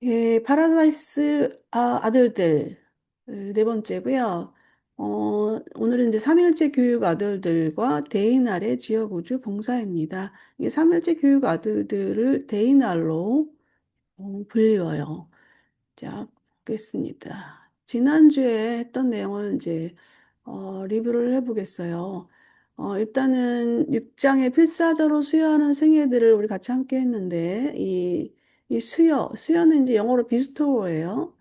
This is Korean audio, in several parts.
예, 파라다이스 아들들 네 번째고요. 오늘은 이제 3일째 교육 아들들과 데이날의 지역우주 봉사입니다. 이게 3일째 교육 아들들을 데이날로 불리워요. 자, 보겠습니다. 지난주에 했던 내용을 이제 리뷰를 해보겠어요. 일단은 6장의 필사적으로 수여하는 생애들을 우리 같이 함께 했는데, 이 수여는 이제 영어로 비스토로예요.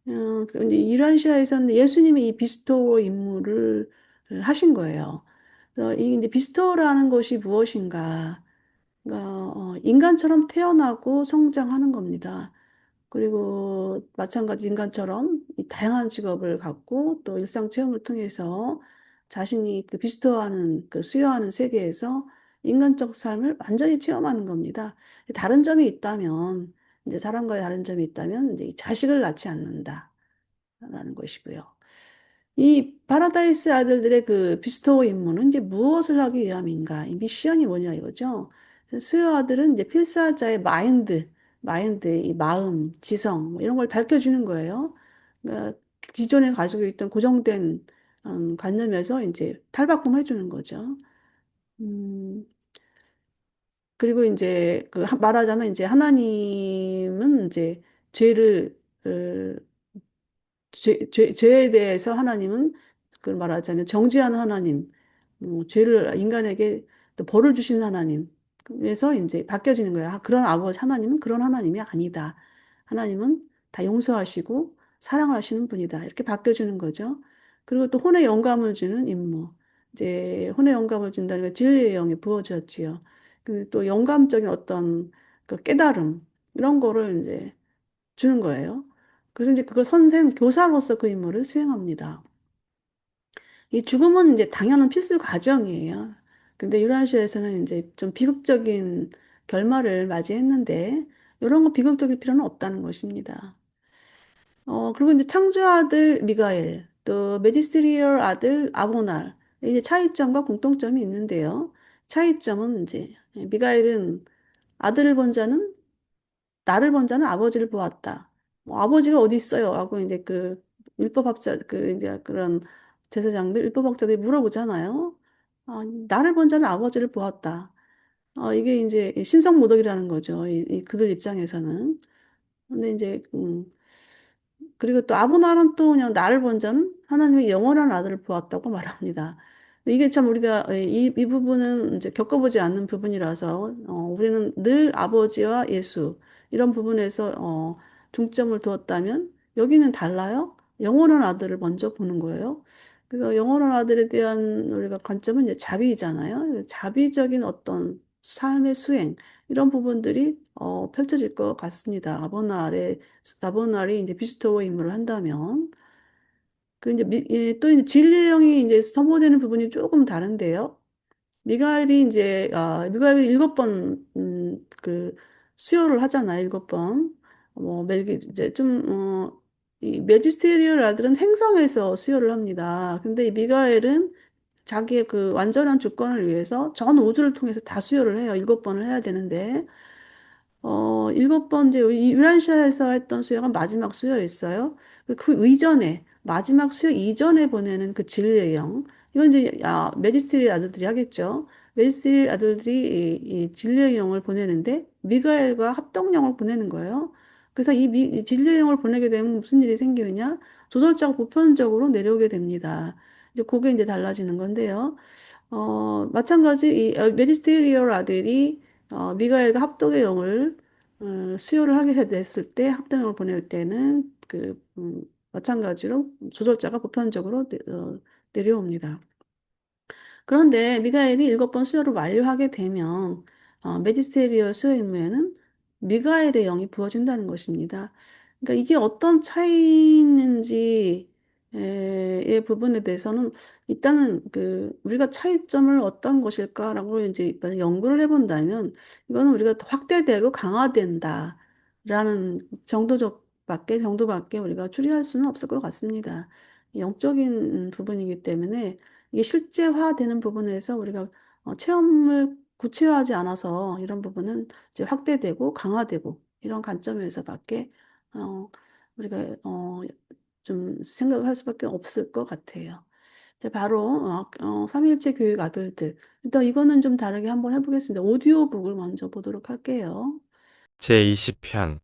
그래서 이제 이란시아에서는 예수님이 이 비스토로 임무를 하신 거예요. 그래서 이 이제 비스토라는 것이 무엇인가? 그러니까 인간처럼 태어나고 성장하는 겁니다. 그리고 마찬가지 인간처럼 이 다양한 직업을 갖고 또 일상 체험을 통해서 자신이 그 비스토하는 그 수요하는 세계에서 인간적 삶을 완전히 체험하는 겁니다. 다른 점이 있다면 이제 사람과의 다른 점이 있다면 이제 이 자식을 낳지 않는다라는 것이고요. 이 파라다이스 아들들의 그 비스토 임무는 이제 무엇을 하기 위함인가? 이 미션이 뭐냐 이거죠. 그래서 수요 아들은 이제 필사자의 마인드, 이 마음, 지성 뭐 이런 걸 밝혀주는 거예요. 그러니까 기존에 가지고 있던 고정된 관념에서 이제 탈바꿈해 주는 거죠. 음, 그리고 이제 말하자면 이제 하나님은 이제 죄를 죄에 대해서 하나님은 그 말하자면 정죄하는 하나님, 죄를 인간에게 또 벌을 주시는 하나님에서 이제 바뀌어지는 거야. 그런 아버지 하나님은 그런 하나님이 아니다. 하나님은 다 용서하시고 사랑을 하시는 분이다. 이렇게 바뀌어주는 거죠. 그리고 또 혼의 영감을 주는 임무. 이제 혼의 영감을 준다는 게 진리의 영이 부어졌지요. 또 영감적인 어떤 그 깨달음 이런 거를 이제 주는 거예요. 그래서 이제 그걸 교사로서 그 임무를 수행합니다. 이 죽음은 이제 당연한 필수 과정이에요. 근데 유라시아에서는 이제 좀 비극적인 결말을 맞이했는데, 이런 거 비극적일 필요는 없다는 것입니다. 그리고 이제 창조 아들 미가엘, 또 메지스트리얼 아들 아보날, 이제 차이점과 공통점이 있는데요. 차이점은 이제 미가엘은 아들을 본 자는 나를 본 자는 아버지를 보았다. 뭐 아버지가 어디 있어요? 하고 이제 그 율법학자 그 이제 그런 제사장들 율법학자들이 물어보잖아요. 나를 본 자는 아버지를 보았다. 이게 이제 신성모독이라는 거죠. 그들 입장에서는. 근데 이제 그리고 또 아브날은 또 그냥 나를 본 자는 하나님의 영원한 아들을 보았다고 말합니다. 이게 참 우리가 이 부분은 이제 겪어보지 않는 부분이라서 우리는 늘 아버지와 예수 이런 부분에서 중점을 두었다면 여기는 달라요. 영원한 아들을 먼저 보는 거예요. 그래서 영원한 아들에 대한 우리가 관점은 이제 자비잖아요. 자비적인 어떤 삶의 수행 이런 부분들이 펼쳐질 것 같습니다. 아버날이 이제 비스토어 임무를 한다면 그 이제 또 이제 진리형이 이제 소모되는 부분이 조금 다른데요. 미가엘이 7번 그 수요를 하잖아요. 7번. 멜기 이제 이 메지스테리얼 아들은 행성에서 수요를 합니다. 근데 이 미가엘은 자기의 그 완전한 주권을 위해서 전 우주를 통해서 다 수요를 해요. 7번을 해야 되는데 7번째, 이 유란시아에서 했던 수요가 마지막 수요였어요. 그 이전에, 마지막 수요 이전에 보내는 그 진리의 영. 이건 이제, 메지스트리 아들들이 하겠죠. 메지스트리 아들들이 이 진리의 영을 보내는데, 미가엘과 합동영을 보내는 거예요. 그래서 이 진리의 영을 보내게 되면 무슨 일이 생기느냐? 조설자가 보편적으로 내려오게 됩니다. 이제 그게 이제 달라지는 건데요. 마찬가지 이 메지스테리얼 아들이 미가엘과 합독의 영을 수요를 하게 됐을 때 합독영을 보낼 때는 마찬가지로 조절자가 보편적으로 내려옵니다. 그런데 미가엘이 7번 수요를 완료하게 되면 메지스테리얼 수요 임무에는 미가엘의 영이 부어진다는 것입니다. 그러니까 이게 어떤 차이인지 의 부분에 대해서는 일단은 우리가 차이점을 어떤 것일까라고 이제 일단 연구를 해본다면 이거는 우리가 더 확대되고 강화된다라는 정도밖에 우리가 추리할 수는 없을 것 같습니다. 영적인 부분이기 때문에 이게 실제화되는 부분에서 우리가 체험을 구체화하지 않아서 이런 부분은 이제 확대되고 강화되고 이런 관점에서밖에 어, 우리가 좀 생각을 할 수밖에 없을 것 같아요. 이제 바로 삼일체 교육 아들들. 일단 이거는 좀 다르게 한번 해보겠습니다. 오디오북을 먼저 보도록 할게요. 제20편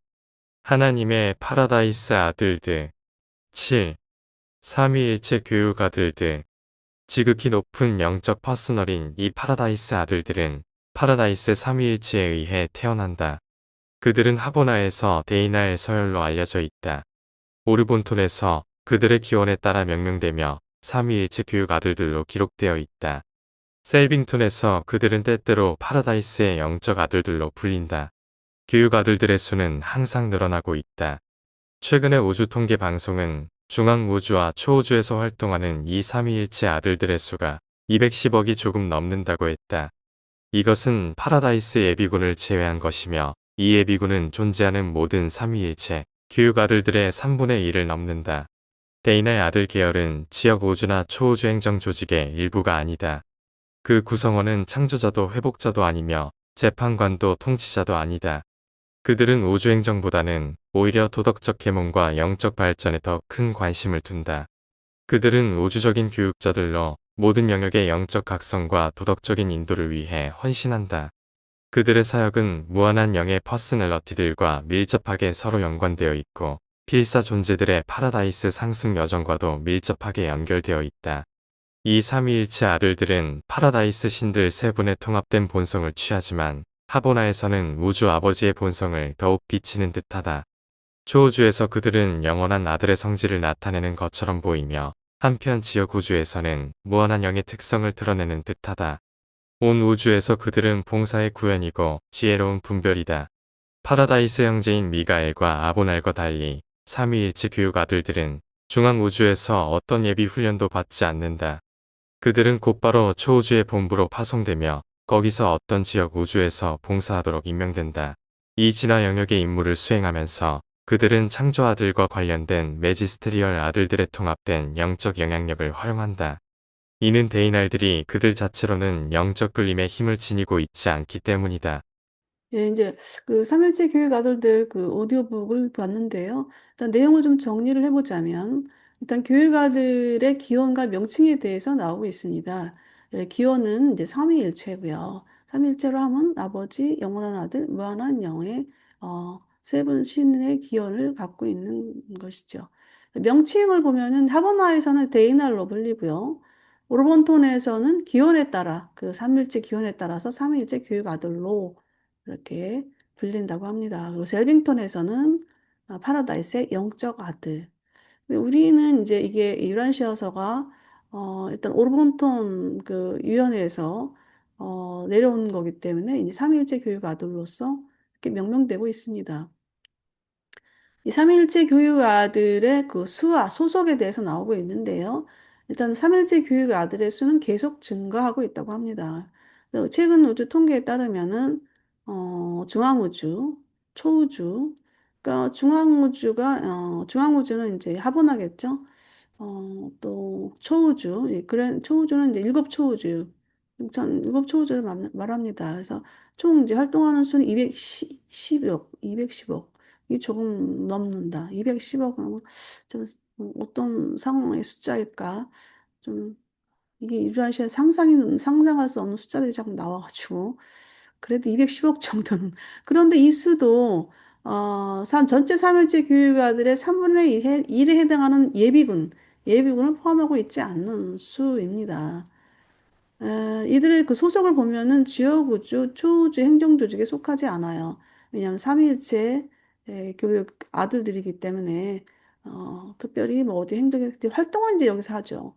하나님의 파라다이스 아들들 7. 삼위일체 교육 아들들 지극히 높은 영적 퍼스널인 이 파라다이스 아들들은 파라다이스 삼위일체에 의해 태어난다. 그들은 하보나에서 데이나엘 서열로 알려져 있다. 오르본톤에서 그들의 기원에 따라 명명되며 삼위일체 교육 아들들로 기록되어 있다. 셀빙톤에서 그들은 때때로 파라다이스의 영적 아들들로 불린다. 교육 아들들의 수는 항상 늘어나고 있다. 최근의 우주 통계 방송은 중앙우주와 초우주에서 활동하는 이 삼위일체 아들들의 수가 210억이 조금 넘는다고 했다. 이것은 파라다이스 예비군을 제외한 것이며 이 예비군은 존재하는 모든 삼위일체 교육 아들들의 3분의 1을 넘는다. 데이나의 아들 계열은 지역 우주나 초우주 행정 조직의 일부가 아니다. 그 구성원은 창조자도 회복자도 아니며 재판관도 통치자도 아니다. 그들은 우주행정보다는 오히려 도덕적 계몽과 영적 발전에 더 큰 관심을 둔다. 그들은 우주적인 교육자들로 모든 영역의 영적 각성과 도덕적인 인도를 위해 헌신한다. 그들의 사역은 무한한 영의 퍼스널러티들과 밀접하게 서로 연관되어 있고 필사 존재들의 파라다이스 상승 여정과도 밀접하게 연결되어 있다. 이 삼위일체 아들들은 파라다이스 신들 세 분의 통합된 본성을 취하지만 하보나에서는 우주 아버지의 본성을 더욱 비치는 듯하다. 초우주에서 그들은 영원한 아들의 성질을 나타내는 것처럼 보이며 한편 지역 우주에서는 무한한 영의 특성을 드러내는 듯하다. 온 우주에서 그들은 봉사의 구현이고 지혜로운 분별이다. 파라다이스 형제인 미가엘과 아보날과 달리 삼위일체 교육 아들들은 중앙 우주에서 어떤 예비 훈련도 받지 않는다. 그들은 곧바로 초우주의 본부로 파송되며 거기서 어떤 지역 우주에서 봉사하도록 임명된다. 이 진화 영역의 임무를 수행하면서 그들은 창조 아들과 관련된 매지스트리얼 아들들의 통합된 영적 영향력을 활용한다. 이는 데이날들이 그들 자체로는 영적 끌림의 힘을 지니고 있지 않기 때문이다. 예, 이제 그 삼일체 교육 아들들 그 오디오북을 봤는데요. 일단 내용을 좀 정리를 해보자면, 일단 교육 아들의 기원과 명칭에 대해서 나오고 있습니다. 예, 기원은 이제 삼위일체고요. 삼위일체로 하면 아버지, 영원한 아들, 무한한 영의 세 분 신의 기원을 갖고 있는 것이죠. 명칭을 보면은 하버나에서는 데이날로 불리고요. 오르본톤에서는 기원에 따라 그 삼일체 기원에 따라서 삼위일체 교육 아들로 이렇게 불린다고 합니다. 그리고 셀빙턴에서는 파라다이스의 영적 아들. 근데 우리는 이제 이게 유란시어서가 일단 오르본톤 그 위원회에서 내려온 거기 때문에 이제 삼위일체 교육 아들로서 이렇게 명명되고 있습니다. 이 삼일체 교육 아들의 그 수와 소속에 대해서 나오고 있는데요. 일단 삼일체 교육 아들의 수는 계속 증가하고 있다고 합니다. 최근 우주 통계에 따르면은 중앙우주, 초우주, 그러니까 중앙우주는 이제 하보나겠죠. 또 초우주, 그래 초우주는 이제 일곱 초우주, 일곱 초우주를 말합니다. 그래서 총 이제 활동하는 수는 210억, 210억. 이 조금 넘는다. 210억은 좀 어떤 상황의 숫자일까? 좀 이게 유라시아 상상할 수 없는 숫자들이 자꾸 나와가지고 그래도 210억 정도는 그런데 이 수도 전체 삼일제 교육아들의 3분의 1에 해당하는 예비군을 포함하고 있지 않는 수입니다. 이들의 그 소속을 보면은 지역우주, 초우주 행정조직에 속하지 않아요. 왜냐하면 삼위일체 교육 아들들이기 때문에 특별히 뭐 어디 활동은 이제 여기서 하죠.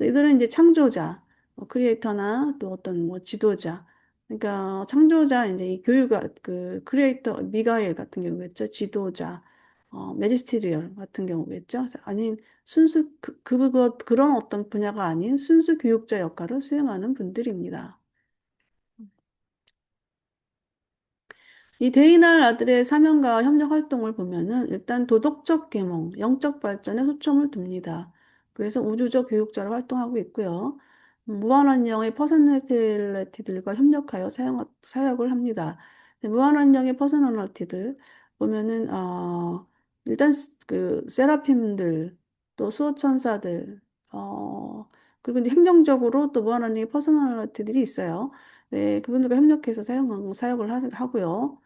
이들은 이제 창조자, 크리에이터나 또 어떤 뭐 지도자. 그러니까 창조자 이제 이 교육가 그 크리에이터 미가엘 같은 경우겠죠. 지도자, 매지스티리얼 같은 경우겠죠. 아닌 순수 그런 어떤 분야가 아닌 순수 교육자 역할을 수행하는 분들입니다. 이 데이날 아들의 사명과 협력 활동을 보면은 일단 도덕적 계몽, 영적 발전에 초점을 둡니다. 그래서 우주적 교육자로 활동하고 있고요. 무한원령의 퍼스널리티들과 협력하여 사역을 합니다. 무한원령의 퍼스널리티들 보면은 일단 그 세라핌들 또 수호천사들 그리고 이제 행정적으로 또 무한하나님의 퍼스널리티들이 있어요. 네, 그분들과 협력해서 사역을 하고요.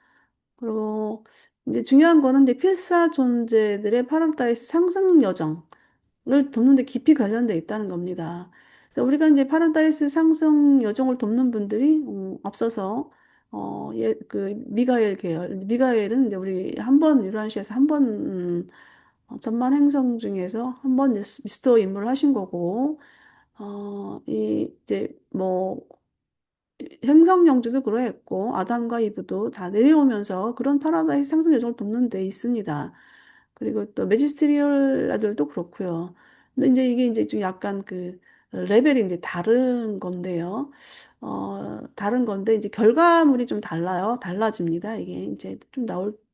그리고 이제 중요한 거는 이제 필사 존재들의 파라다이스 상승 여정을 돕는 데 깊이 관련돼 있다는 겁니다. 그러니까 우리가 이제 파라다이스 상승 여정을 돕는 분들이 앞서서 그 미가엘 계열, 미가엘은 이제 우리 한 번 유란시에서 한 번 천만 행성 중에서 한 번 미스터 임무를 하신 거고, 이제 뭐 행성 영주도 그러했고 아담과 이브도 다 내려오면서 그런 파라다이스 상승 여정을 돕는 데 있습니다. 그리고 또 매지스트리얼 아들도 그렇고요. 근데 이제 이게 이제 좀 약간 그 레벨이 이제 다른 건데요. 다른 건데 이제 결과물이 좀 달라요. 달라집니다. 이게 이제 좀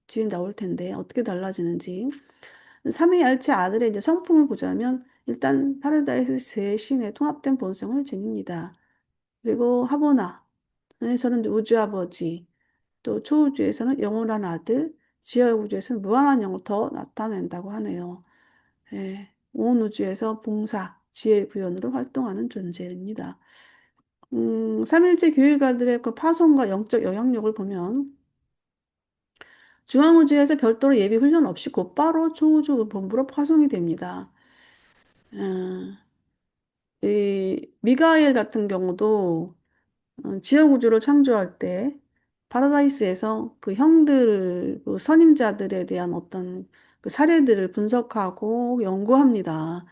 뒤에 나올 텐데 어떻게 달라지는지. 삼위 일체 아들의 이제 성품을 보자면 일단 파라다이스 세 신의 통합된 본성을 지닙니다. 그리고 하보나에서는 우주 아버지, 또 초우주에서는 영원한 아들, 지하 우주에서는 무한한 영을 더 나타낸다고 하네요. 예, 온 우주에서 봉사, 지혜 구현으로 활동하는 존재입니다. 삼일째 교육가들의 그 파송과 영적 영향력을 보면 중앙우주에서 별도로 예비 훈련 없이 곧바로 초우주 본부로 파송이 됩니다. 음, 이 미가엘 같은 경우도 지역 우주를 창조할 때 파라다이스에서 그 형들, 그 선임자들에 대한 어떤 그 사례들을 분석하고 연구합니다.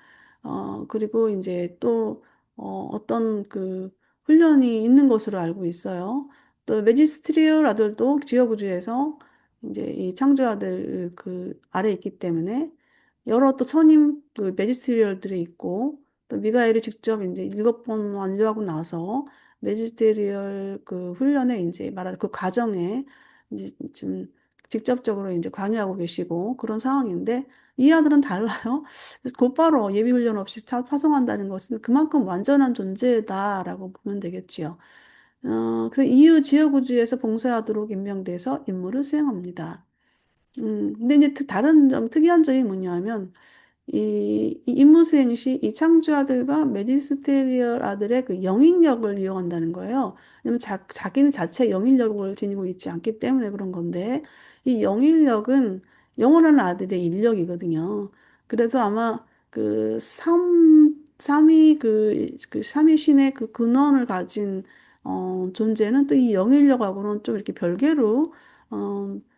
그리고 이제 또 어떤 그 훈련이 있는 것으로 알고 있어요. 또 매지스트리얼 아들도 지역 우주에서 이제 이 창조아들 그 아래 있기 때문에 여러 또 선임 그 매지스트리얼들이 있고 또 미가엘이 직접 이제 7번 완료하고 나서 매지스테리얼 그 훈련에 이제 말하는 그 과정에 이제 좀 직접적으로 이제 관여하고 계시고 그런 상황인데 이 아들은 달라요. 그래서 곧바로 예비 훈련 없이 파송한다는 것은 그만큼 완전한 존재다라고 보면 되겠지요. 그래서 EU 지역우주에서 봉사하도록 임명돼서 임무를 수행합니다. 근데 이제 다른 점, 특이한 점이 뭐냐면 이 임무 수행 시 이 창조아들과 메디스테리얼 아들의 그 영인력을 이용한다는 거예요. 왜냐면 자기는 자체 영인력을 지니고 있지 않기 때문에 그런 건데 이 영인력은 영원한 아들의 인력이거든요. 그래서 아마 그 삼위 그 삼위 신의 그 근원을 가진 존재는 또 이 영인력하고는 좀 이렇게 별개로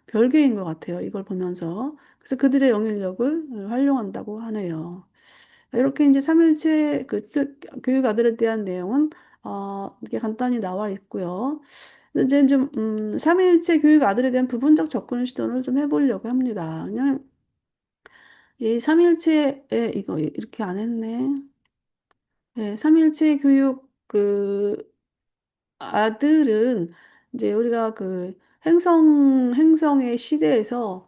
별개인 것 같아요. 이걸 보면서. 그래서 그들의 영향력을 활용한다고 하네요. 이렇게 이제 삼일체 교육 아들에 대한 내용은 이렇게 간단히 나와 있고요. 이제 좀 삼일체 교육 아들에 대한 부분적 접근 시도를 좀 해보려고 합니다. 그냥 이 삼일체에 이거 이렇게 안 했네. 네, 삼일체 교육 아들은 이제 우리가 그 행성의 시대에서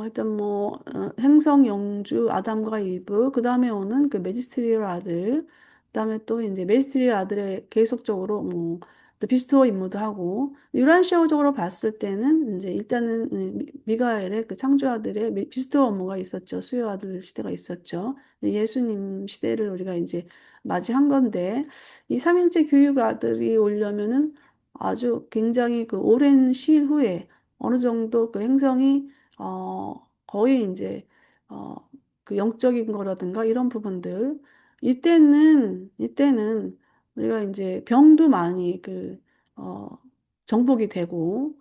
일단 뭐 행성 영주 아담과 이브 그 다음에 오는 그 메지스트리얼 아들 그다음에 또 이제 메지스트리얼 아들의 계속적으로 뭐또 비스토어 임무도 하고 유란시아적으로 봤을 때는 이제 일단은 미가엘의 그 창조 아들의 비스토어 업무가 있었죠. 수요 아들 시대가 있었죠. 예수님 시대를 우리가 이제 맞이한 건데 이 삼일째 교육 아들이 오려면은 아주 굉장히 그 오랜 시일 후에 어느 정도 그 행성이 거의 이제 어, 그 영적인 거라든가 이런 부분들 이때는 우리가 이제 병도 많이 어, 정복이 되고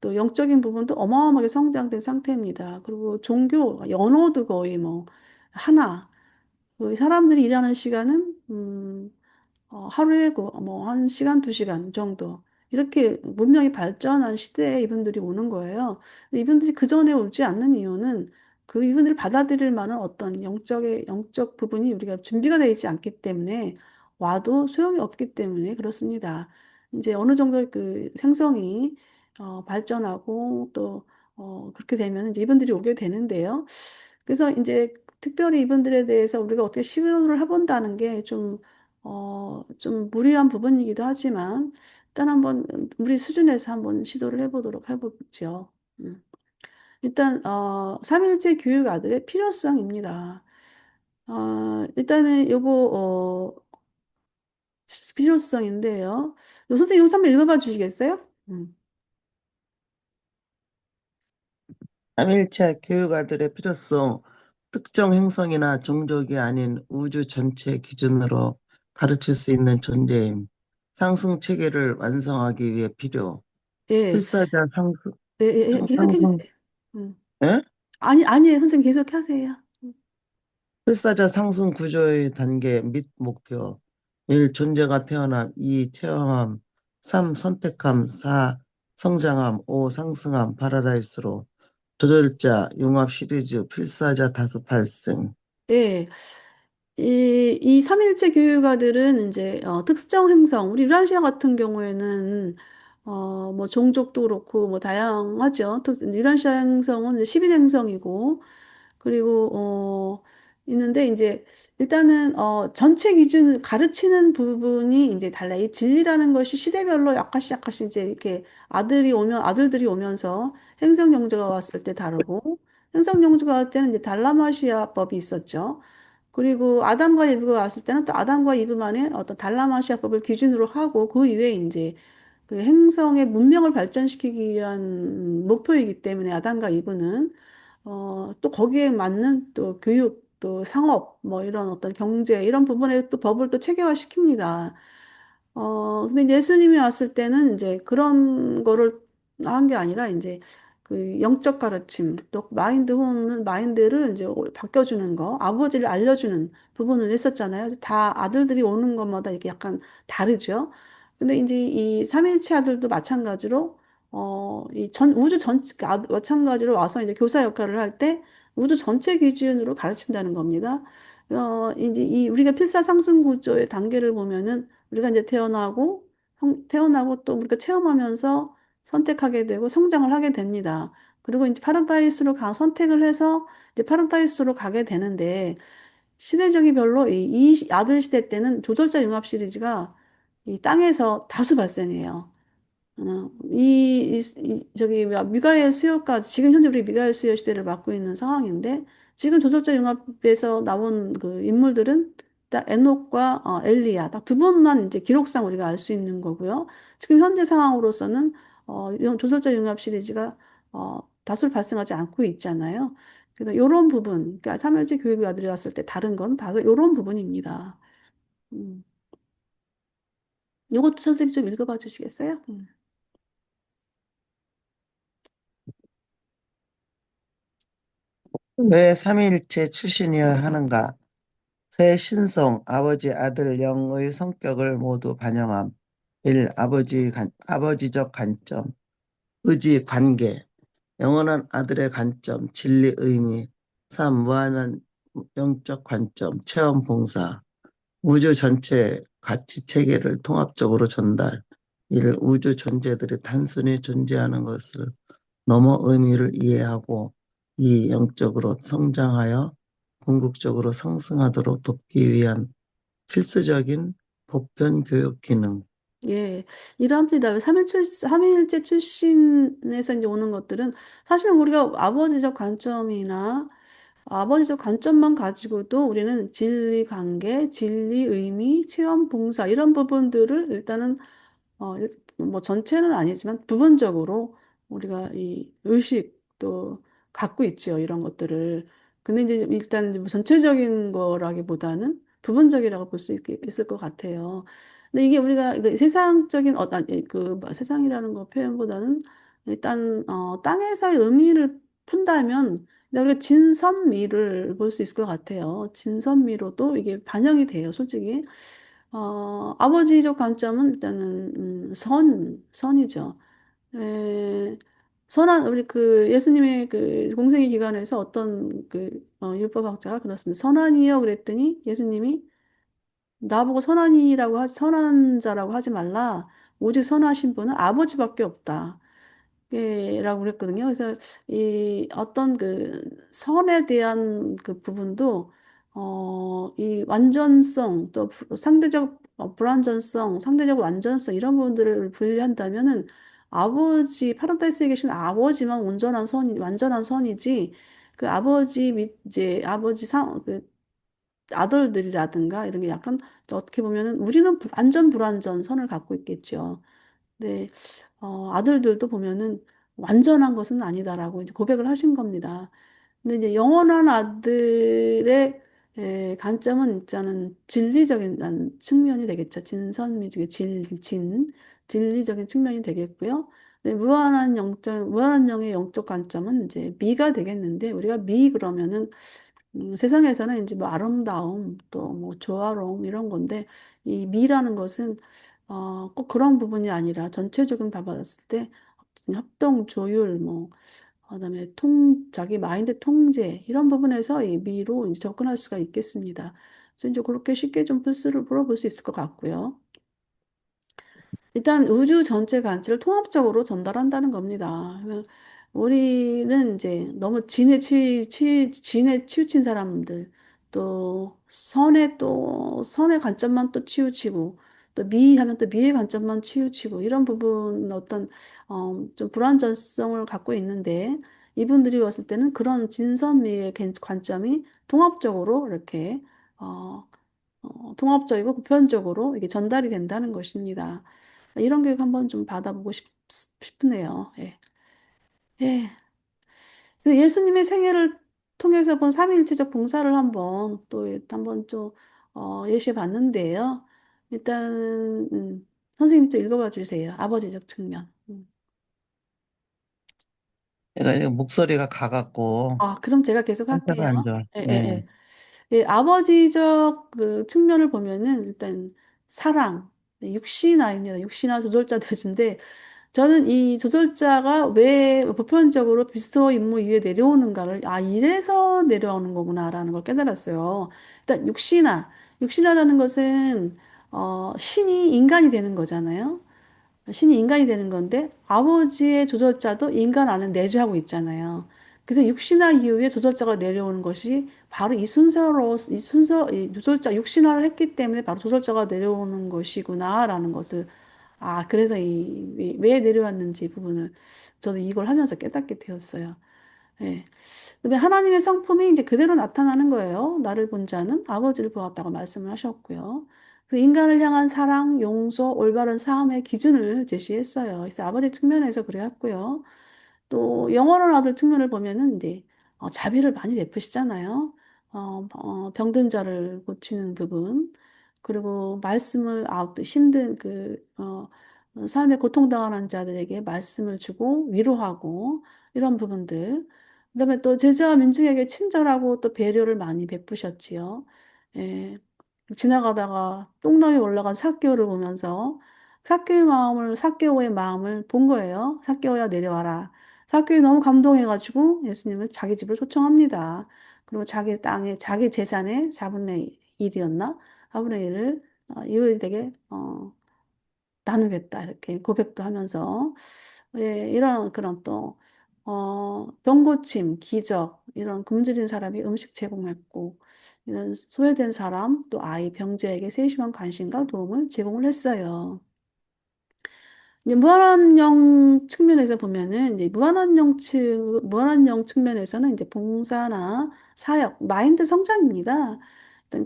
또 영적인 부분도 어마어마하게 성장된 상태입니다. 그리고 종교 언어도 거의 뭐 하나 그 사람들이 일하는 시간은 하루에 한 시간, 두 시간 정도. 이렇게 문명이 발전한 시대에 이분들이 오는 거예요. 근데 이분들이 그 전에 오지 않는 이유는 그 이분들을 받아들일 만한 어떤 영적 부분이 우리가 준비가 되어 있지 않기 때문에 와도 소용이 없기 때문에 그렇습니다. 이제 어느 정도 그 생성이 발전하고 또 그렇게 되면 이제 이분들이 오게 되는데요. 그래서 이제 특별히 이분들에 대해서 우리가 어떻게 시도를 해본다는 게좀 좀 무리한 부분이기도 하지만, 일단 한번 우리 수준에서 한번 시도를 해보죠. 음. 일단, 삼일째 교육 아들의 필요성입니다. 일단은 필요성인데요. 요 선생님, 이거 한번 읽어봐 주시겠어요? 삼일체 교육아들의 필요성, 특정 행성이나 종족이 아닌 우주 전체 기준으로 가르칠 수 있는 존재임. 상승 체계를 완성하기 위해 필요. 예, 필사자 상승, 예, 예, 예, 계속 상승, 해주세요. 음. 예? 아니에요. 선생님 계속 하세요. 필사자 상승 구조의 단계 및 목표. 1. 존재가 태어남. 2. 체험함. 3. 선택함. 4. 성장함. 5. 상승함. 파라다이스로. 조절자, 융합 시리즈, 필사자 다수 발생. 예. 이 삼일체 교육아들은 이제 특정 행성, 우리 유라시아 같은 경우에는 뭐 종족도 그렇고 뭐 다양하죠. 유라시아 행성은 이제 11 행성이고 그리고 있는데 이제 일단은 전체 기준을 가르치는 부분이 이제 달라요. 이 진리라는 것이 시대별로 약간씩 이제 이렇게 아들들이 오면서 행성 영주가 왔을 때 다르고 행성 영주가 왔을 때는 이제 달라마시아법이 있었죠. 그리고 아담과 이브가 왔을 때는 또 아담과 이브만의 어떤 달라마시아법을 기준으로 하고 그 이외에 이제 그 행성의 문명을 발전시키기 위한 목표이기 때문에 아담과 이브는 또 거기에 맞는 또 교육, 또 상업, 뭐 이런 어떤 경제 이런 부분에 또 법을 또 체계화시킵니다. 근데 예수님이 왔을 때는 이제 그런 거를 한 게 아니라 이제 그 영적 가르침, 또 마인드를 이제 바꿔주는 거, 아버지를 알려주는 부분을 했었잖아요. 다 아들들이 오는 것마다 이렇게 약간 다르죠. 근데 이제 이 삼일체 아들도 마찬가지로, 우주 마찬가지로 와서 이제 교사 역할을 할 때 우주 전체 기준으로 가르친다는 겁니다. 이제 우리가 필사상승 구조의 단계를 보면은 우리가 이제 태어나고 또 우리가 체험하면서 선택하게 되고 성장을 하게 됩니다. 그리고 이제 선택을 해서 이제 파라다이스로 가게 되는데 시대적이 별로 이 아들 시대 때는 조절자 융합 시리즈가 이 땅에서 다수 발생해요. 저기 뭐야, 미가엘 수요가 지금 현재 우리 미가엘 수요 시대를 맞고 있는 상황인데 지금 조설자 융합에서 나온 그 인물들은 딱 에녹과 엘리야 딱 두 분만 이제 기록상 우리가 알 수 있는 거고요. 지금 현재 상황으로서는 조설자 융합 시리즈가 다수 발생하지 않고 있잖아요. 그래서 이런 부분, 그러니까 삼일제 교육의 아들이 왔을 때 다른 건 바로 이런 부분입니다. 음. 이것도 선생님 좀 읽어봐 주시겠어요? 왜 삼위일체 출신이어야 하는가? 새 신성, 아버지, 아들, 영의 성격을 모두 반영함. 1. 아버지적 관점, 의지, 관계, 영원한 아들의 관점, 진리, 의미. 3. 무한한 영적 관점, 체험, 봉사. 우주 전체 가치 체계를 통합적으로 전달. 1. 우주 존재들이 단순히 존재하는 것을 넘어 의미를 이해하고 2. 영적으로 성장하여 궁극적으로 상승하도록 돕기 위한 필수적인 보편 교육 기능. 예, 이러합니다. 삼일째 출신에서 이제 오는 것들은 사실 우리가 아버지적 관점만 가지고도 우리는 진리 관계, 진리 의미, 체험 봉사 이런 부분들을 일단은 뭐 전체는 아니지만 부분적으로 우리가 이 의식도 갖고 있죠. 이런 것들을. 근데 이제 일단 이제 뭐 전체적인 거라기보다는 부분적이라고 볼 수 있을 것 같아요. 근데 이게 우리가 그 세상적인 세상이라는 거 표현보다는 일단 땅에서의 의미를 푼다면 우리가 진선미를 볼 수 있을 것 같아요. 진선미로도 이게 반영이 돼요, 솔직히. 아버지적 관점은 일단은 선이죠. 에, 우리 그 예수님의 그 공생의 기간에서 어떤 율법학자가 그렇습니다. 선한이요 그랬더니 예수님이 나보고 선한 자라고 하지 말라. 오직 선하신 분은 아버지밖에 없다. 예, 라고 그랬거든요. 그래서 이 어떤 그 선에 대한 그 부분도 이 완전성 상대적 불완전성, 상대적 완전성 이런 부분들을 분리한다면은 아버지, 파라다이스에 계신 아버지만 완전한 선이지, 그 아버지 이제 그 아들들이라든가 이런 게 약간 어떻게 보면은 우리는 완전 불완전 선을 갖고 있겠죠. 네, 아들들도 보면은 완전한 것은 아니다라고 이제 고백을 하신 겁니다. 근데 이제 영원한 아들의 관점은 일단은 진리적인 측면이 되겠죠. 진선미 중에 진리적인 측면이 되겠고요. 네, 무한한 영의 영적 관점은 이제 미가 되겠는데, 우리가 미 그러면은 세상에서는 이제 뭐 아름다움, 또 뭐 조화로움 이런 건데, 이 미라는 것은 꼭 그런 부분이 아니라 전체적인 봐봤을 때 어떤 협동, 조율, 뭐 그다음에 자기 마인드 통제 이런 부분에서 이 미로 이제 접근할 수가 있겠습니다. 그래서 이제 그렇게 쉽게 좀 풀스를 풀어볼 수 있을 것 같고요. 일단 우주 전체 가치를 통합적으로 전달한다는 겁니다. 그래서 우리는 이제 너무 진에 치우친 사람들, 또 선의 관점만 또 치우치고, 또 미하면 또 미의 관점만 치우치고, 이런 부분 어떤, 좀 불완전성을 갖고 있는데, 이분들이 왔을 때는 그런 진선미의 관점이 통합적으로 이렇게, 어, 통합적이고 보편적으로 이게 전달이 된다는 것입니다. 이런 교육 한번 좀 받아보고 싶네요. 예. 예. 그 예수님의 생애를 통해서 본 삼위일체적 봉사를 한번 좀, 예시해 봤는데요. 일단, 선생님 또 읽어봐 주세요. 아버지적 측면. 그러니까 목소리가 가깝고 그럼 제가 계속 상태가 할게요. 안 좋아. 예, 예, 네. 예. 예, 아버지적 그 측면을 보면은 일단 사랑, 네, 육신아입니다. 육신아 조절자 대신데 저는 이 조절자가 왜 보편적으로 비스토 임무 위에 내려오는가를, 이래서 내려오는 거구나라는 걸 깨달았어요. 일단 육신화라는 것은, 신이 인간이 되는 거잖아요. 신이 인간이 되는 건데, 아버지의 조절자도 인간 안에 내주하고 있잖아요. 그래서 육신화 이후에 조절자가 내려오는 것이 바로 이 조절자, 육신화를 했기 때문에 바로 조절자가 내려오는 것이구나라는 것을 그래서 왜 내려왔는지 부분을 저도 이걸 하면서 깨닫게 되었어요. 예. 그다음에 하나님의 성품이 이제 그대로 나타나는 거예요. 나를 본 자는 아버지를 보았다고 말씀을 하셨고요. 그 인간을 향한 사랑, 용서, 올바른 삶의 기준을 제시했어요. 그래서 아버지 측면에서 그래왔고요. 또 영원한 아들 측면을 보면은 이제 자비를 많이 베푸시잖아요. 병든 자를 고치는 부분, 그리고 말씀을 또 힘든 삶에 고통당하는 자들에게 말씀을 주고 위로하고 이런 부분들. 그다음에 또 제자와 민중에게 친절하고 또 배려를 많이 베푸셨지요. 예. 지나가다가 똥랑에 올라간 삭개오를 보면서 삭개오의 마음을 본 거예요. 삭개오야 내려와라. 삭개오 너무 감동해가지고 예수님을 자기 집을 초청합니다. 그리고 자기 재산의 4분의 1이었나? 4분의 1을 이웃에게 나누겠다. 이렇게 고백도 하면서, 예, 이런 그런 또, 병고침, 기적, 이런 굶주린 사람이 음식 제공했고, 이런 소외된 사람, 또 아이, 병자에게 세심한 관심과 도움을 제공을 했어요. 이제 무한한 영 측면에서 보면은 이제 무한한 영 측면에서는 이제 봉사나 사역, 마인드 성장입니다. 일단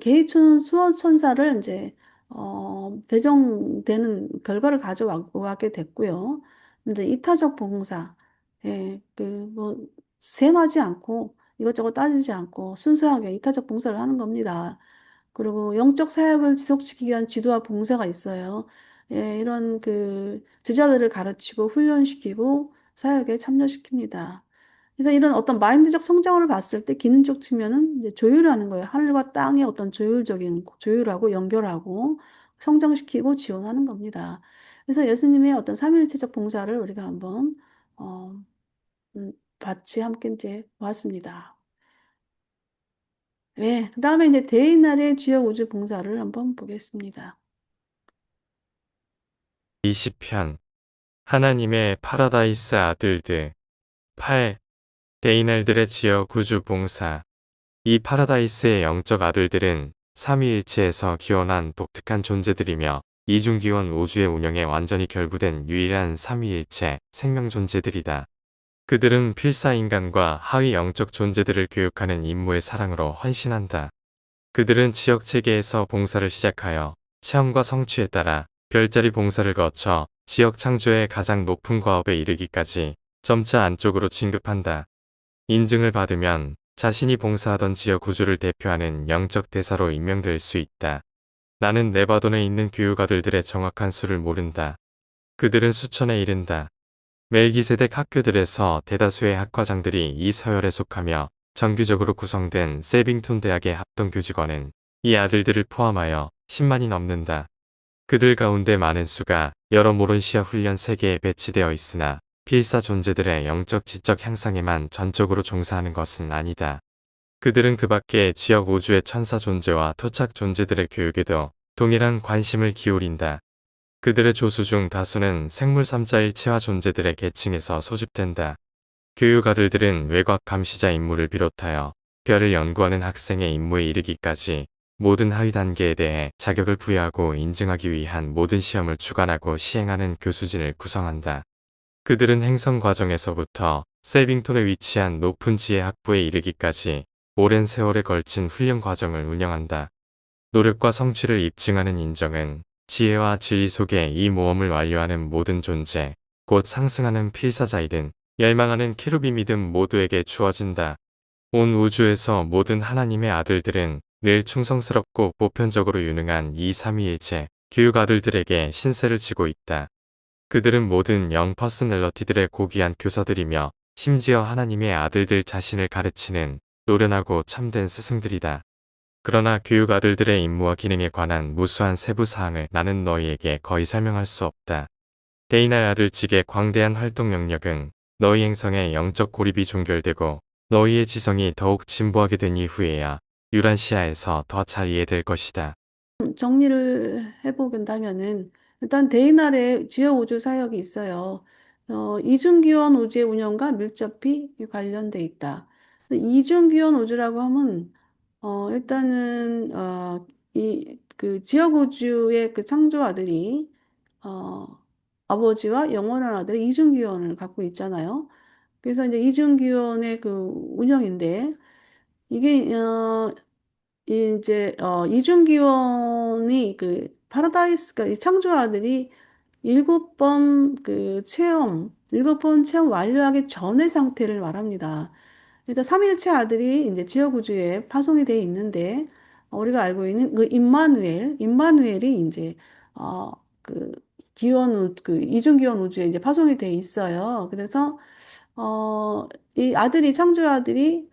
수호천사를 이제 배정되는 결과를 가져오게 됐고요. 근데 이타적 봉사, 예, 셈하지 않고 이것저것 따지지 않고 순수하게 이타적 봉사를 하는 겁니다. 그리고 영적 사역을 지속시키기 위한 지도와 봉사가 있어요. 예, 이런 제자들을 가르치고 훈련시키고 사역에 참여시킵니다. 그래서 이런 어떤 마인드적 성장을 봤을 때 기능적 측면은 이제 조율하는 거예요. 하늘과 땅의 어떤 조율하고 연결하고 성장시키고 지원하는 겁니다. 그래서 예수님의 어떤 삼위일체적 봉사를 우리가 한번 어, 같이 함께 이제 보았습니다. 네, 그 다음에 이제 대인날의 지역 우주 봉사를 한번 보겠습니다. 20편 하나님의 파라다이스 아들들 8. 데이날들의 지역 구주 봉사 이 파라다이스의 영적 아들들은 삼위일체에서 기원한 독특한 존재들이며 이중기원 우주의 운영에 완전히 결부된 유일한 삼위일체 생명 존재들이다. 그들은 필사인간과 하위 영적 존재들을 교육하는 임무의 사랑으로 헌신한다. 그들은 지역체계에서 봉사를 시작하여 체험과 성취에 따라 별자리 봉사를 거쳐 지역 창조의 가장 높은 과업에 이르기까지 점차 안쪽으로 진급한다. 인증을 받으면 자신이 봉사하던 지역 우주를 대표하는 영적 대사로 임명될 수 있다. 나는 네바돈에 있는 교육아들들의 정확한 수를 모른다. 그들은 수천에 이른다. 멜기세덱 학교들에서 대다수의 학과장들이 이 서열에 속하며 정규적으로 구성된 세빙톤 대학의 합동교직원은 이 아들들을 포함하여 10만이 넘는다. 그들 가운데 많은 수가 여러 모론시아 훈련 세계에 배치되어 있으나 필사 존재들의 영적 지적 향상에만 전적으로 종사하는 것은 아니다. 그들은 그 밖의 지역 우주의 천사 존재와 토착 존재들의 교육에도 동일한 관심을 기울인다. 그들의 조수 중 다수는 생물 3자일체화 존재들의 계층에서 소집된다. 교육 아들들은 외곽 감시자 임무를 비롯하여 별을 연구하는 학생의 임무에 이르기까지 모든 하위 단계에 대해 자격을 부여하고 인증하기 위한 모든 시험을 주관하고 시행하는 교수진을 구성한다. 그들은 행성 과정에서부터 셀빙톤에 위치한 높은 지혜 학부에 이르기까지 오랜 세월에 걸친 훈련 과정을 운영한다. 노력과 성취를 입증하는 인정은 지혜와 진리 속에 이 모험을 완료하는 모든 존재, 곧 상승하는 필사자이든 열망하는 케루빔이든 모두에게 주어진다. 온 우주에서 모든 하나님의 아들들은 늘 충성스럽고 보편적으로 유능한 이 삼위일체 교육 아들들에게 신세를 지고 있다. 그들은 모든 영 퍼스널러티들의 고귀한 교사들이며 심지어 하나님의 아들들 자신을 가르치는 노련하고 참된 스승들이다. 그러나 교육 아들들의 임무와 기능에 관한 무수한 세부 사항을 나는 너희에게 거의 설명할 수 없다. 데이나의 아들 직의 광대한 활동 영역은 너희 행성의 영적 고립이 종결되고 너희의 지성이 더욱 진보하게 된 이후에야 유란시아에서 더 잘 이해될 것이다. 정리를 해보긴다면은 일단 데이날의 지역 우주 사역이 있어요. 이중기원 우주의 운영과 밀접히 관련돼 있다. 이중기원 우주라고 하면 일단은 이 그 지역 우주의 그 창조아들이 어, 아버지와 영원한 아들의 이중기원을 갖고 있잖아요. 그래서 이제 이중기원의 그 운영인데 이게 이제 이중기원이 그 파라다이스가 이 창조아들이 일곱 번 체험 완료하기 전의 상태를 말합니다. 일단 삼일체 아들이 이제 지역 우주에 파송이 돼 있는데 우리가 알고 있는 그 임마누엘이 이제 어 그 그 이중 기원 우주에 이제 파송이 돼 있어요. 그래서 이 아들이 창조의 아들이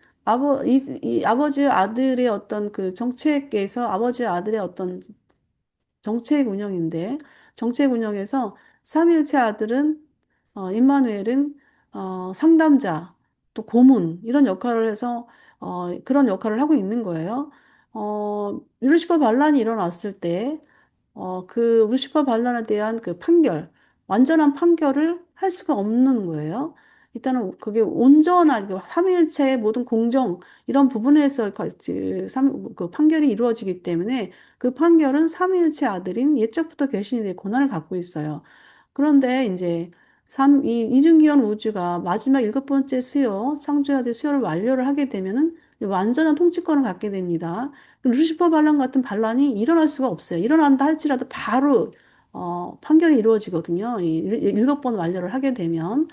이 아버지의 아들의 어떤 그 정책에서 아버지의 아들의 어떤 정책 운영인데 정책 운영에서 삼일체 아들은 임마누엘은 상담자 또 고문 이런 역할을 해서 그런 역할을 하고 있는 거예요. 루시퍼 반란이 일어났을 때 그 루시퍼 반란에 대한 그 완전한 판결을 할 수가 없는 거예요. 일단은 그게 온전한 그 삼위일체의 모든 공정 이런 부분에서 그 판결이 이루어지기 때문에 그 판결은 삼위일체 아들인 옛적부터 계신이의 권한을 갖고 있어요. 그런데 이제 이 이중기원 우주가 마지막 일곱 번째 창조해야 될 수요를 완료를 하게 되면은 완전한 통치권을 갖게 됩니다. 루시퍼 반란 같은 반란이 일어날 수가 없어요. 일어난다 할지라도 바로 판결이 이루어지거든요. 일곱 번 완료를 하게 되면.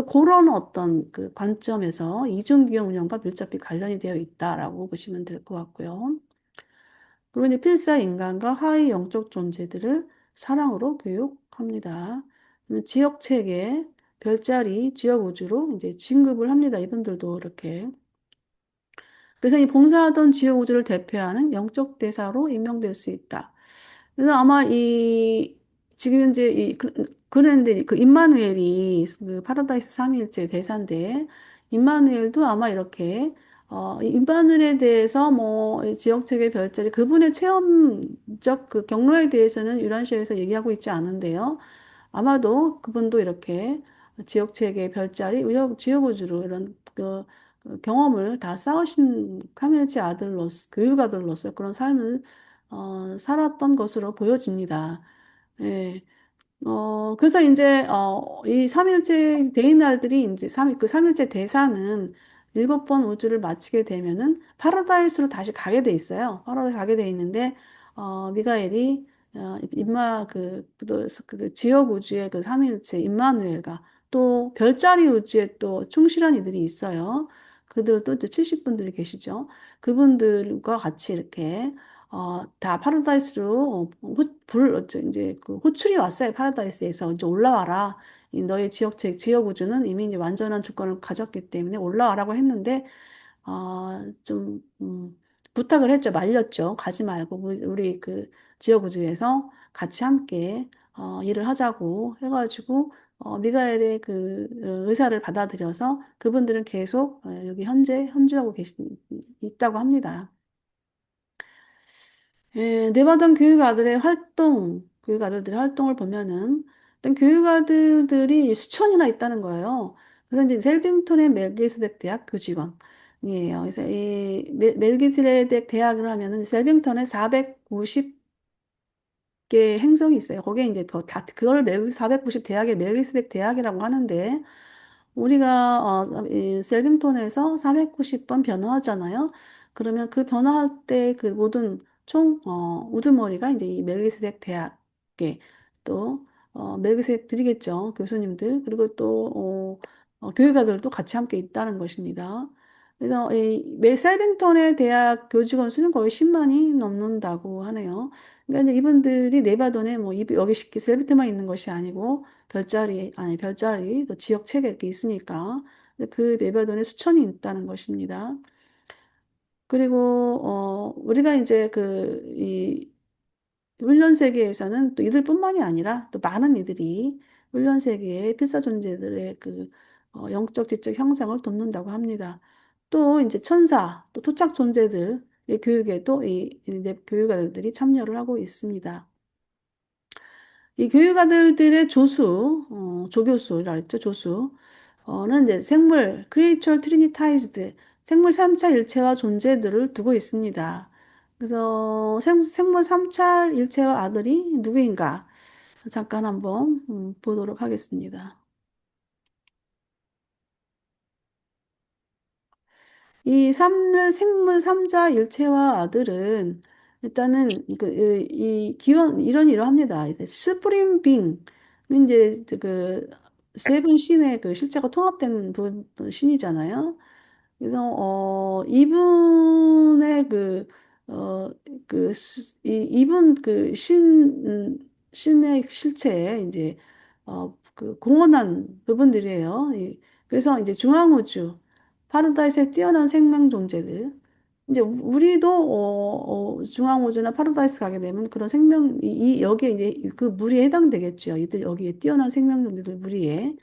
그런 어떤 그 관점에서 이중기업 운영과 밀접히 관련이 되어 있다라고 보시면 될 것 같고요. 그리고 이제 필사 인간과 하위 영적 존재들을 사랑으로 교육합니다. 지역 체계, 별자리, 지역 우주로 이제 진급을 합니다. 이분들도 이렇게. 그래서 이 봉사하던 지역 우주를 대표하는 영적 대사로 임명될 수 있다. 그래서 아마 지금 현재 그런데 그 임마누엘이 그 파라다이스 삼위일체 대사인데, 임마누엘도 아마 이렇게, 이 임마누엘에 대해서 뭐, 이 지역체계 별자리, 그분의 체험적 그 경로에 대해서는 유란시아에서 얘기하고 있지 않은데요. 아마도 그분도 이렇게 지역체계 별자리, 지역우주로 이런 그 경험을 다 쌓으신 카멜치 교육아들로서 그런 삶을 살았던 것으로 보여집니다. 예. 그래서 이제, 이 삼일째 대인날들이 이제 그 삼일째 대사는 7번 우주를 마치게 되면은 파라다이스로 다시 가게 돼 있어요. 파라다이스 가게 돼 있는데, 미가엘이, 그 지역 우주의 그 삼일체 임마누엘과 또 별자리 우주에 또 충실한 이들이 있어요. 그들도 이제 70분들이 계시죠. 그분들과 같이 이렇게 다 파라다이스로 이제 그 호출이 왔어요. 파라다이스에서 이제 올라와라. 이 너의 지역 우주는 이미 이제 완전한 주권을 가졌기 때문에 올라와라고 했는데, 좀, 부탁을 했죠. 말렸죠. 가지 말고, 우리 그 지역 우주에서 같이 함께, 일을 하자고 해가지고, 미가엘의 그 의사를 받아들여서 그분들은 계속 여기 현주하고 있다고 합니다. 예, 네바단 교육 아들들의 활동을 보면은, 일단 교육 아들들이 수천이나 있다는 거예요. 그래서 이제 셀빙턴의 멜기세덱 대학 교직원이에요. 그래서 이 멜기세덱 대학을 하면은 셀빙턴에 490개 행성이 있어요. 거기에 이제 그걸 490 대학의 멜기세덱 대학이라고 하는데, 우리가 이 셀빙턴에서 490번 변화하잖아요. 그러면 그 변화할 때 그 모든 총 우두머리가 이제 이 멜기세덱 대학에 또 멜기세덱 드리겠죠. 교수님들 그리고 또 교육자들도 같이 함께 있다는 것입니다. 그래서 이 셀빙턴의 대학 교직원 수는 거의 10만이 넘는다고 하네요. 그러니까 이제 이분들이 네바돈에 뭐 여기 셀비트만 있는 것이 아니고 별자리, 또 지역 체계 이렇게 있으니까 그 네바돈에 수천이 있다는 것입니다. 그리고, 우리가 이제 이 훈련 세계에서는 또 이들뿐만이 아니라 또 많은 이들이 훈련 세계의 필사 존재들의 그 영적, 지적 형상을 돕는다고 합니다. 또 이제 천사, 또 토착 존재들의 교육에도 이 교육아들들이 참여를 하고 있습니다. 이 교육아들들의 조교수라 그랬죠, 조수. 는 이제 Creature Trinitized, 생물 3차 일체화 존재들을 두고 있습니다. 그래서 생물 3차 일체화 아들이 누구인가? 잠깐 한번 보도록 하겠습니다. 생물 삼자 일체화 아들은 일단은 이 기원 이러합니다. 이제 스프링 빙은 이제 그 세븐 신의 그 실제가 통합된 신이잖아요. 그래서 이분의 이분 신의 실체에 이제 그 공헌한 부분들이에요. 그래서 이제 중앙우주 파라다이스에 뛰어난 생명 존재들. 이제 우리도 중앙우주나 파라다이스 가게 되면 그런 여기에 이제 그 무리에 해당되겠죠. 이들 여기에 뛰어난 생명 존재들 무리에.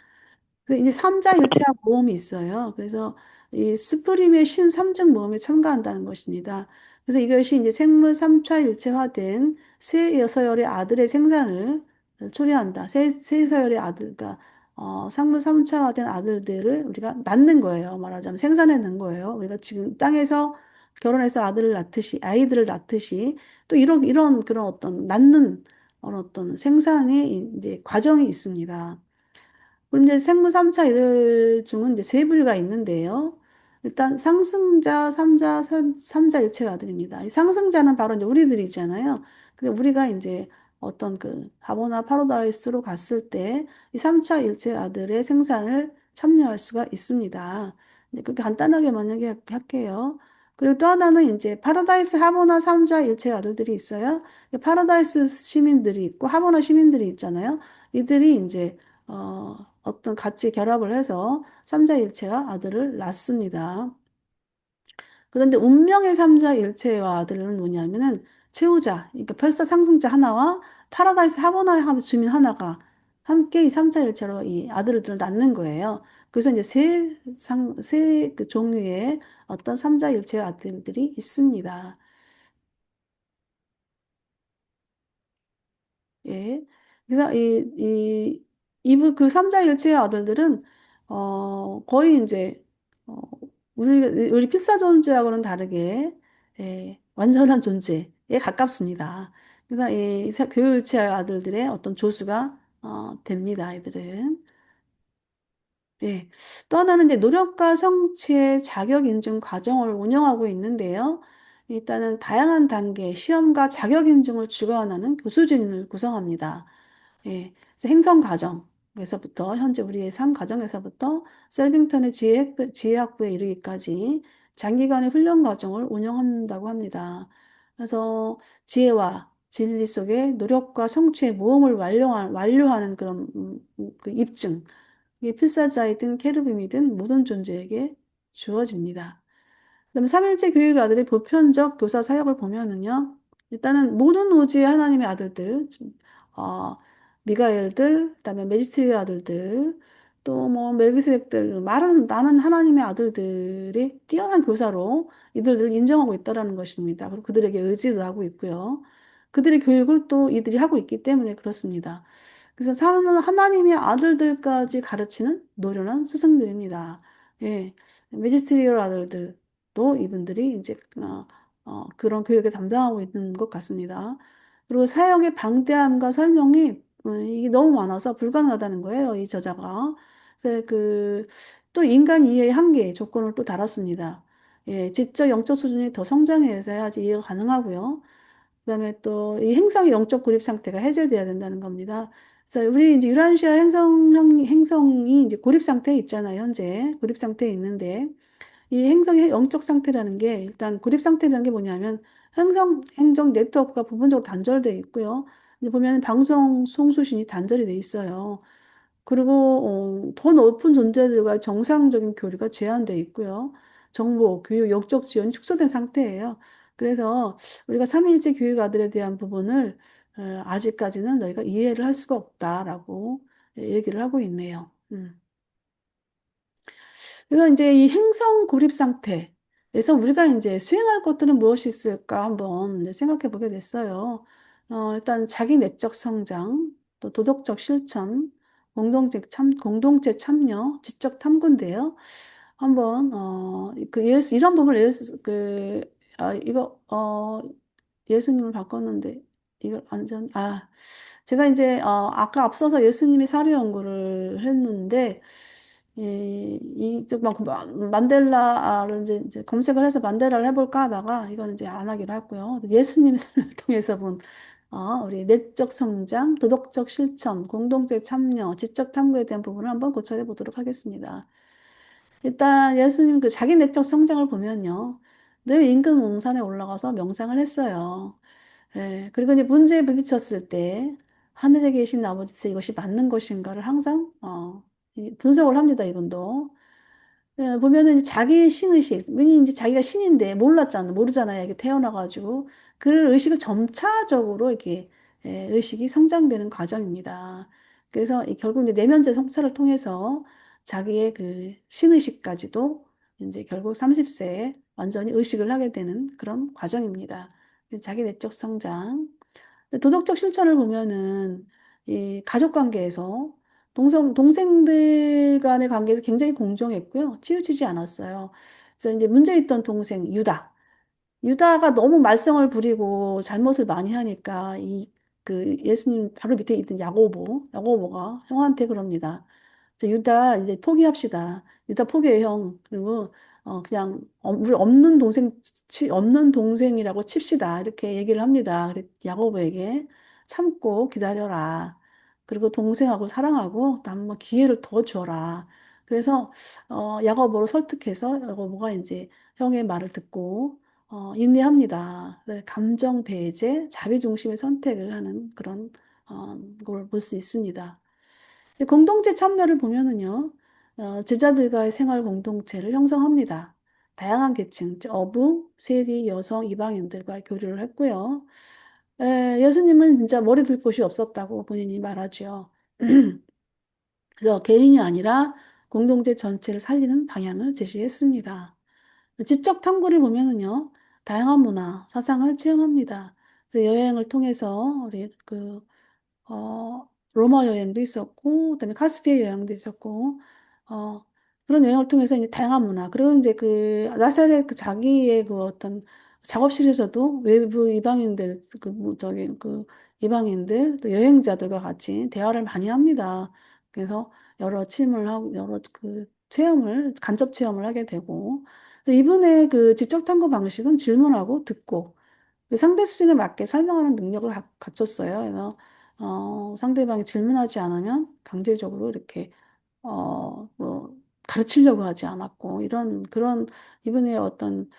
이제 삼자일체학 모험이 있어요. 그래서 이 스프림의 신삼중 모험에 참가한다는 것입니다. 그래서 이것이 이제 생물 삼차 일체화된 새 여서열의 아들의 생산을 초래한다. 새 서열의 아들, 그러니까 생물 삼차화된 아들들을 우리가 낳는 거예요. 말하자면 생산해낸 거예요. 우리가 지금 땅에서 결혼해서 아이들을 낳듯이 또 이런 그런 어떤 낳는 어떤 생산의 이제 과정이 있습니다. 그럼 이제 생무 3차 이들 중은 이제 세 부류가 있는데요. 일단 상승자, 삼자 일체가 아들입니다. 이 상승자는 바로 이제 우리들이잖아요. 근데 우리가 이제 어떤 그 바보나 파라다이스로 갔을 때 이 3차 일체 아들의 생산을 참여할 수가 있습니다. 네, 그렇게 간단하게 만약에 할게요. 그리고 또 하나는 이제 파라다이스 하모나 3자 일체 아들들이 있어요. 파라다이스 시민들이 있고 하모나 시민들이 있잖아요. 이들이 이제 어떤 같이 결합을 해서 삼자일체와 아들을 낳습니다. 그런데 운명의 삼자일체와 아들은 뭐냐면은 최후자, 그러니까 별사 상승자 하나와 파라다이스 하모나 주민 하나가 함께 이 삼자일체로 이 아들을 낳는 거예요. 그래서 이제 세 종류의 어떤 삼자일체 아들들이 있습니다. 예. 그래서 그 삼자일체의 아들들은, 거의 이제, 어, 우리 필사 존재하고는 다르게, 예, 완전한 존재에 가깝습니다. 그래서 이 교육체 아들들의 어떤 조수가 됩니다. 아이들은. 예. 또 하나는 이제 노력과 성취의 자격 인증 과정을 운영하고 있는데요. 일단은 다양한 단계 시험과 자격 인증을 주관하는 교수진을 구성합니다. 예. 그래서 행성 과정에서부터 현재 우리의 삶 과정에서부터 셀빙턴의 지혜학부에 이르기까지 장기간의 훈련 과정을 운영한다고 합니다. 그래서 지혜와 진리 속에 노력과 성취의 모험을 완료하는 그런 그 입증, 이게 필사자이든 케르빔이든 모든 존재에게 주어집니다. 그다음에 삼일째 교육 아들의 보편적 교사 사역을 보면은요, 일단은 모든 오지의 하나님의 아들들, 어, 미가엘들, 그다음에 메지스트리 아들들, 또 뭐 멜기세덱들, 많은 하나님의 아들들이 뛰어난 교사로 이들을 인정하고 있다라는 것입니다. 그리고 그들에게 의지도 하고 있고요. 그들의 교육을 또 이들이 하고 있기 때문에 그렇습니다. 그래서 사는 하나님의 아들들까지 가르치는 노련한 스승들입니다. 예, 메지스트리얼 아들들도 이분들이 이제 그런 교육을 담당하고 있는 것 같습니다. 그리고 사역의 방대함과 설명이 이게 너무 많아서 불가능하다는 거예요, 이 저자가. 그래서 또 인간 이해의 한계 조건을 또 달았습니다. 예, 지적 영적 수준이 더 성장해야지 이해가 가능하고요. 그다음에 또 이 행성의 영적 고립 상태가 해제돼야 된다는 겁니다. 그래서 우리 이제 유라시아 행성이 이제 고립 상태에 있잖아요, 현재. 고립 상태에 있는데 이 행성의 영적 상태라는 게 일단 고립 상태라는 게 뭐냐면 행정 네트워크가 부분적으로 단절돼 있고요. 이제 보면 방송 송수신이 단절이 돼 있어요. 그리고 더 높은 존재들과 정상적인 교류가 제한돼 있고요. 정보, 교육, 영적 지원이 축소된 상태예요. 그래서 우리가 삼위일체 교육 아들에 대한 부분을 아직까지는 너희가 이해를 할 수가 없다라고 얘기를 하고 있네요. 그래서 이제 이 행성 고립 상태에서 우리가 이제 수행할 것들은 무엇이 있을까 한번 이제 생각해 보게 됐어요. 일단 자기 내적 성장, 또 도덕적 실천, 공동체 참여, 지적 탐구인데요. 한번, 이런 부분을 예수님을 바꿨는데, 제가 이제, 아까 앞서서 예수님이 사례 연구를 했는데, 이쪽 막 만델라를 이제 검색을 해서 만델라를 해볼까 하다가 이건 이제 안 하기로 했고요. 예수님의 삶을 통해서 본 우리 내적 성장, 도덕적 실천, 공동체 참여, 지적 탐구에 대한 부분을 한번 고찰해 보도록 하겠습니다. 일단 예수님 그 자기 내적 성장을 보면요. 늘 인근 웅산에 올라가서 명상을 했어요. 예, 그리고 이제 문제에 부딪혔을 때 하늘에 계신 아버지께 이것이 맞는 것인가를 항상 분석을 합니다, 이분도. 예, 보면은 자기 신의식, 왜냐면 이제 자기가 신인데 모르잖아요. 이게 태어나가지고. 그 의식을 점차적으로 이렇게 의식이 성장되는 과정입니다. 그래서 결국 이제 내면제 성찰을 통해서 자기의 그 신의식까지도 이제 결국 30세에 완전히 의식을 하게 되는 그런 과정입니다. 자기 내적 성장. 도덕적 실천을 보면은 이 가족 관계에서 동생들 간의 관계에서 굉장히 공정했고요. 치우치지 않았어요. 그래서 이제 문제 있던 동생 유다. 유다가 너무 말썽을 부리고 잘못을 많이 하니까 예수님 바로 밑에 있던 야고보가 형한테 그럽니다. 유다 이제 포기합시다. 유다 포기해 형. 그리고 그냥 우리 없는 동생이라고 칩시다. 이렇게 얘기를 합니다. 야고보에게 참고 기다려라. 그리고 동생하고 사랑하고 또 한번 기회를 더 줘라. 그래서 야고보를 설득해서 야고보가 이제 형의 말을 듣고 인내합니다. 네, 감정 배제, 자비 중심의 선택을 하는 그런 걸 볼 수 있습니다. 공동체 참여를 보면은요, 제자들과의 생활 공동체를 형성합니다. 다양한 계층, 어부, 세리, 여성, 이방인들과 교류를 했고요. 예수님은 진짜 머리 둘 곳이 없었다고 본인이 말하죠. 그래서 개인이 아니라 공동체 전체를 살리는 방향을 제시했습니다. 지적 탐구를 보면은요, 다양한 문화, 사상을 체험합니다. 그래서 여행을 통해서 우리 로마 여행도 있었고, 그다음에 카스피해 여행도 있었고, 그런 여행을 통해서 이제 다양한 문화, 그리고 이제 나사렛 자기의 그 어떤 작업실에서도 외부 이방인들, 이방인들, 또 여행자들과 같이 대화를 많이 합니다. 그래서 여러 침을 하고, 여러 간접 체험을 하게 되고, 그래서 이분의 그 지적 탐구 방식은 질문하고 듣고, 그 상대 수준에 맞게 설명하는 능력을 갖췄어요. 그래서, 상대방이 질문하지 않으면 강제적으로 이렇게 뭐, 가르치려고 하지 않았고, 그런 이분의 어떤,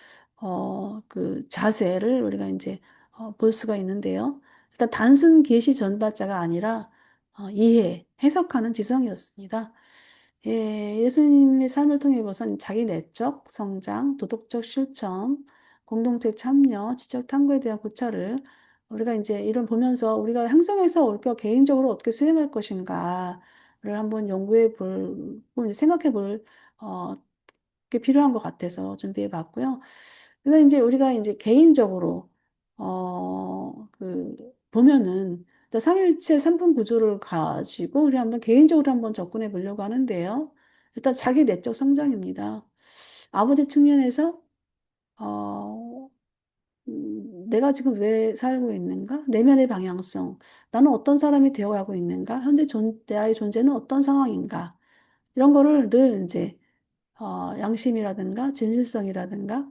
그 자세를 우리가 이제, 볼 수가 있는데요. 일단 단순 계시 전달자가 아니라, 해석하는 지성이었습니다. 예, 예수님의 삶을 통해 보선 자기 내적 성장, 도덕적 실천, 공동체 참여, 지적 탐구에 대한 고찰을 우리가 이제 이런 보면서 우리가 향상해서 우리가 개인적으로 어떻게 수행할 것인가를 한번 연구해 볼, 혹은 생각해 볼, 게 필요한 것 같아서 준비해 봤고요. 그래서 이제 우리가 이제 개인적으로, 보면은, 삼일체 3분 구조를 가지고 우리 한번 개인적으로 한번 접근해 보려고 하는데요. 일단 자기 내적 성장입니다. 아버지 측면에서, 어, 내가 지금 왜 살고 있는가? 내면의 방향성. 나는 어떤 사람이 되어가고 있는가? 현재 나의 존재는 어떤 상황인가? 이런 거를 늘 이제, 양심이라든가 진실성이라든가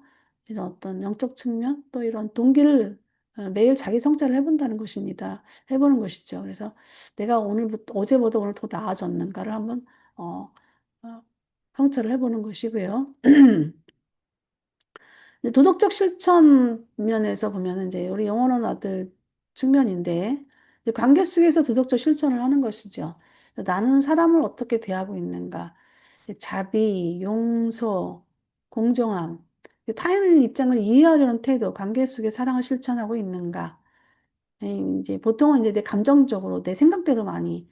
이런 어떤 영적 측면 또 이런 동기를 매일 자기 성찰을 해본다는 것입니다. 해보는 것이죠. 그래서 내가 어제보다 오늘 더 나아졌는가를 한번, 어, 어, 성찰을 해보는 것이고요. 이제 도덕적 실천 면에서 보면은 이제 우리 영원한 아들 측면인데 이제 관계 속에서 도덕적 실천을 하는 것이죠. 나는 사람을 어떻게 대하고 있는가? 자비, 용서, 공정함, 타인의 입장을 이해하려는 태도, 관계 속에 사랑을 실천하고 있는가? 이제 보통은 이제 내 감정적으로 내 생각대로 많이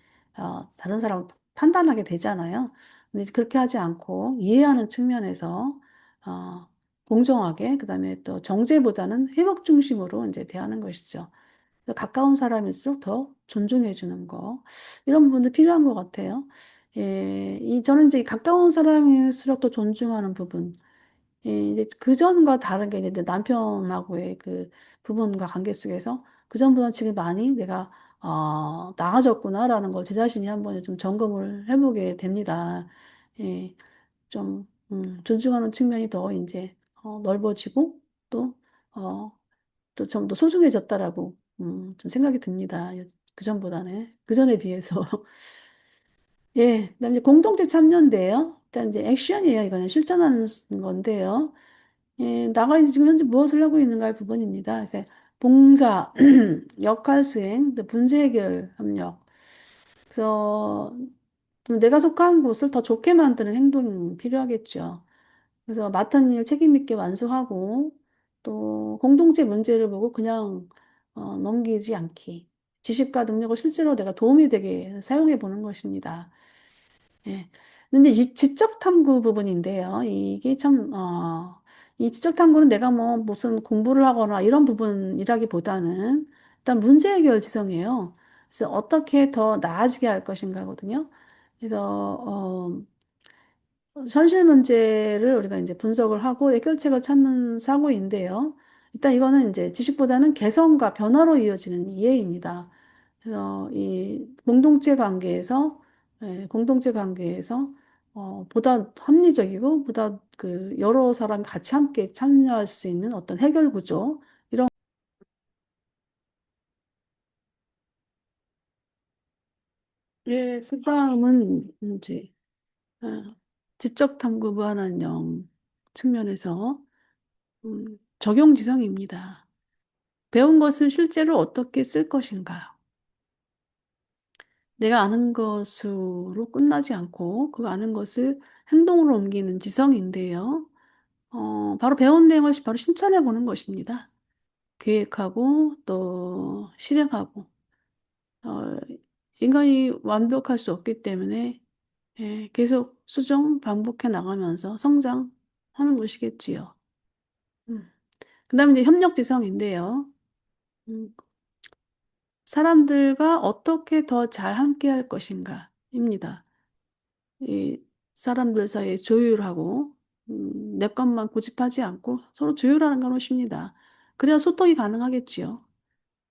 다른 사람을 판단하게 되잖아요. 근데 그렇게 하지 않고 이해하는 측면에서 어, 공정하게 그다음에 또 정죄보다는 회복 중심으로 이제 대하는 것이죠. 그래서 가까운 사람일수록 더 존중해 주는 거 이런 부분도 필요한 것 같아요. 예, 저는 이제 가까운 사람일수록 더 존중하는 부분. 예, 이제 그전과 다르게 이제 내 남편하고의 그 부분과 관계 속에서 그전보다 지금 많이 내가 나아졌구나라는 걸 제 자신이 한번 좀 점검을 해보게 됩니다. 예, 좀 존중하는 측면이 더 이제 넓어지고 또 또 좀 더 소중해졌다라고 좀 생각이 듭니다. 그전보다는 그전에 비해서. 예, 그다음에 이제 공동체 참여인데요. 일단 이제 액션이에요. 이거는 실천하는 건데요. 예, 나가 이제 지금 현재 무엇을 하고 있는가의 부분입니다. 그래서 봉사, 역할 수행, 또 문제 해결 협력. 그래서 좀 내가 속한 곳을 더 좋게 만드는 행동이 필요하겠죠. 그래서 맡은 일 책임 있게 완수하고 또 공동체 문제를 보고 그냥 넘기지 않기. 지식과 능력을 실제로 내가 도움이 되게 사용해 보는 것입니다. 예. 근데 이 지적 탐구 부분인데요. 이게 참, 이 지적 탐구는 내가 뭐 무슨 공부를 하거나 이런 부분이라기보다는 일단 문제 해결 지성이에요. 그래서 어떻게 더 나아지게 할 것인가거든요. 그래서, 현실 문제를 우리가 이제 분석을 하고 해결책을 찾는 사고인데요. 일단 이거는 이제 지식보다는 개성과 변화로 이어지는 이해입니다. 그래서 이 공동체 관계에서, 보다 합리적이고, 보다 여러 사람이 같이 함께 참여할 수 있는 어떤 해결 구조, 이런, 예, 그 다음은 이제, 어, 지적 탐구 무한한 영 측면에서, 적용 지성입니다. 배운 것을 실제로 어떻게 쓸 것인가? 내가 아는 것으로 끝나지 않고 그 아는 것을 행동으로 옮기는 지성인데요. 바로 배운 내용을 바로 실천해 보는 것입니다. 계획하고 또 실행하고. 어, 인간이 완벽할 수 없기 때문에 계속 수정, 반복해 나가면서 성장하는 것이겠지요. 음. 그다음에 이제 협력 지성인데요. 음, 사람들과 어떻게 더 잘 함께 할 것인가입니다. 이 사람들 사이에 조율하고, 내 것만 고집하지 않고 서로 조율하는 것입니다. 그래야 소통이 가능하겠지요.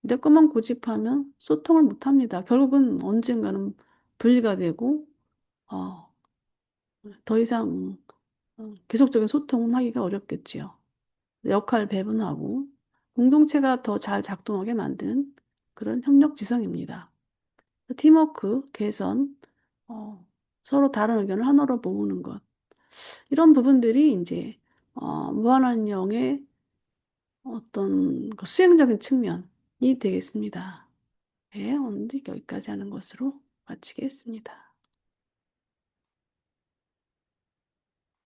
내 것만 고집하면 소통을 못 합니다. 결국은 언젠가는 분리가 되고, 어, 더 이상 계속적인 소통은 하기가 어렵겠지요. 역할 배분하고 공동체가 더 잘 작동하게 만드는 그런 협력 지성입니다. 팀워크, 개선, 어, 서로 다른 의견을 하나로 모으는 것. 이런 부분들이 이제 무한한령의 어떤 그 수행적인 측면이 되겠습니다. 네, 오늘 여기까지 하는 것으로 마치겠습니다.